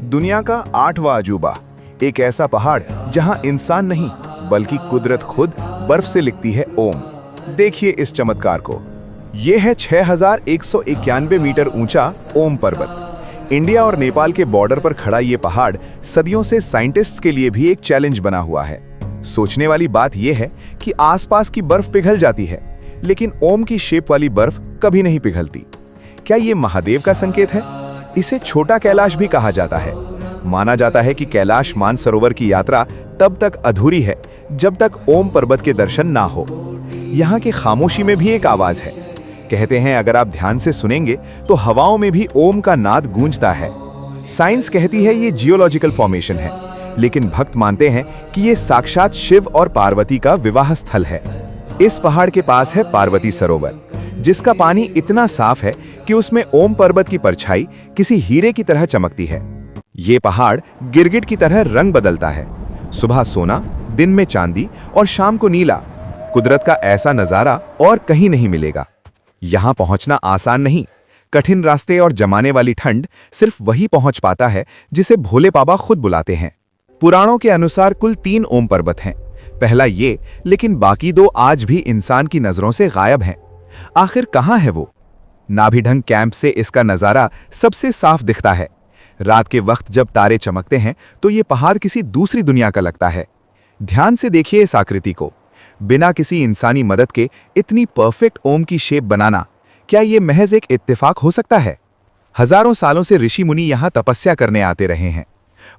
दुनिया का 8वां अजूबा, एक ऐसा पहाड़ जहां इंसान नहीं बल्कि कुदरत खुद बर्फ से लिखती है ओम। देखिए इस चमत्कार को। यह है 6191 मीटर ऊंचा ओम पर्वत। इंडिया और नेपाल के बॉर्डर पर खड़ा ये पहाड़ सदियों से साइंटिस्ट्स के लिए भी एक चैलेंज बना हुआ है। सोचने वाली बात यह है कि आसपास की बर्फ पिघल जाती है, लेकिन ओम की शेप वाली बर्फ कभी नहीं पिघलती। क्या ये महादेव का संकेत है? इसे छोटा कैलाश भी कहा जाता है। माना जाता है कि कैलाश मानसरोवर की यात्रा तब तक अधूरी है जब तक ओम पर्वत के दर्शन ना हो। यहाँ की खामोशी में भी एक आवाज है। कहते हैं अगर आप ध्यान से सुनेंगे तो हवाओं में भी ओम का नाद गूंजता है। साइंस कहती है ये जियोलॉजिकल फॉर्मेशन है, लेकिन भक्त मानते हैं कि ये साक्षात शिव और पार्वती का विवाह स्थल है। इस पहाड़ के पास है पार्वती सरोवर, जिसका पानी इतना साफ है कि उसमें ओम पर्वत की परछाई किसी हीरे की तरह चमकती है। ये पहाड़ गिरगिट की तरह रंग बदलता है, सुबह सोना, दिन में चांदी और शाम को नीला। कुदरत का ऐसा नजारा और कहीं नहीं मिलेगा। यहाँ पहुंचना आसान नहीं। कठिन रास्ते और जमाने वाली ठंड सिर्फ वही पहुंच पाता है जिसे भोले बाबा खुद बुलाते हैं। पुराणों के अनुसार कुल 3 ओम पर्वत हैं। पहला ये, लेकिन बाकी 2 आज भी इंसान की नजरों से गायब हैं। आखिर कहां है वो? नाभिढंग कैंप से इसका नजारा सबसे साफ दिखता है। रात के वक्त जब तारे चमकते हैं तो ये पहाड़ किसी दूसरी दुनिया का लगता है। ध्यान से देखिए इस आकृति को। बिना किसी इंसानी मदद के इतनी परफेक्ट ओम की शेप बनाना, क्या ये महज एक इत्तेफाक हो सकता है? हजारों सालों से ऋषि मुनि यहाँ तपस्या करने आते रहे हैं।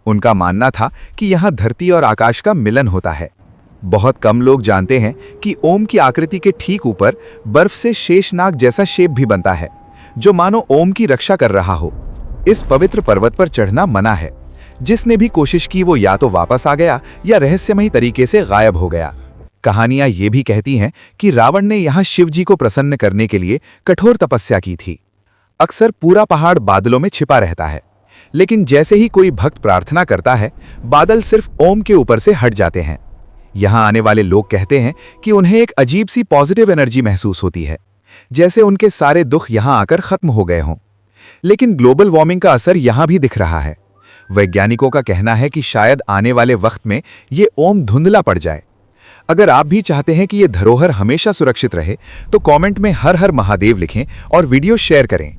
उनका मानना था कि यहाँ धरती और आकाश का मिलन होता है। बहुत कम लोग जानते हैं कि ओम की आकृति के ठीक ऊपर बर्फ से शेषनाग जैसा शेप भी बनता है, जो मानो ओम की रक्षा कर रहा हो। इस पवित्र पर्वत पर चढ़ना मना है। जिसने भी कोशिश की वो या तो वापस आ गया या रहस्यमयी तरीके से गायब हो गया। कहानियां ये भी कहती हैं कि रावण ने यहाँ शिव जी को प्रसन्न करने के लिए कठोर तपस्या की थी। अक्सर पूरा पहाड़ बादलों में छिपा रहता है, लेकिन जैसे ही कोई भक्त प्रार्थना करता है, बादल सिर्फ ओम के ऊपर से हट जाते हैं। यहाँ आने वाले लोग कहते हैं कि उन्हें एक अजीब सी पॉजिटिव एनर्जी महसूस होती है, जैसे उनके सारे दुख यहाँ आकर खत्म हो गए हों। लेकिन ग्लोबल वार्मिंग का असर यहाँ भी दिख रहा है। वैज्ञानिकों का कहना है कि शायद आने वाले वक्त में ये ओम धुंधला पड़ जाए। अगर आप भी चाहते हैं कि ये धरोहर हमेशा सुरक्षित रहे, तो कमेंट में हर हर महादेव लिखें और वीडियो शेयर करें।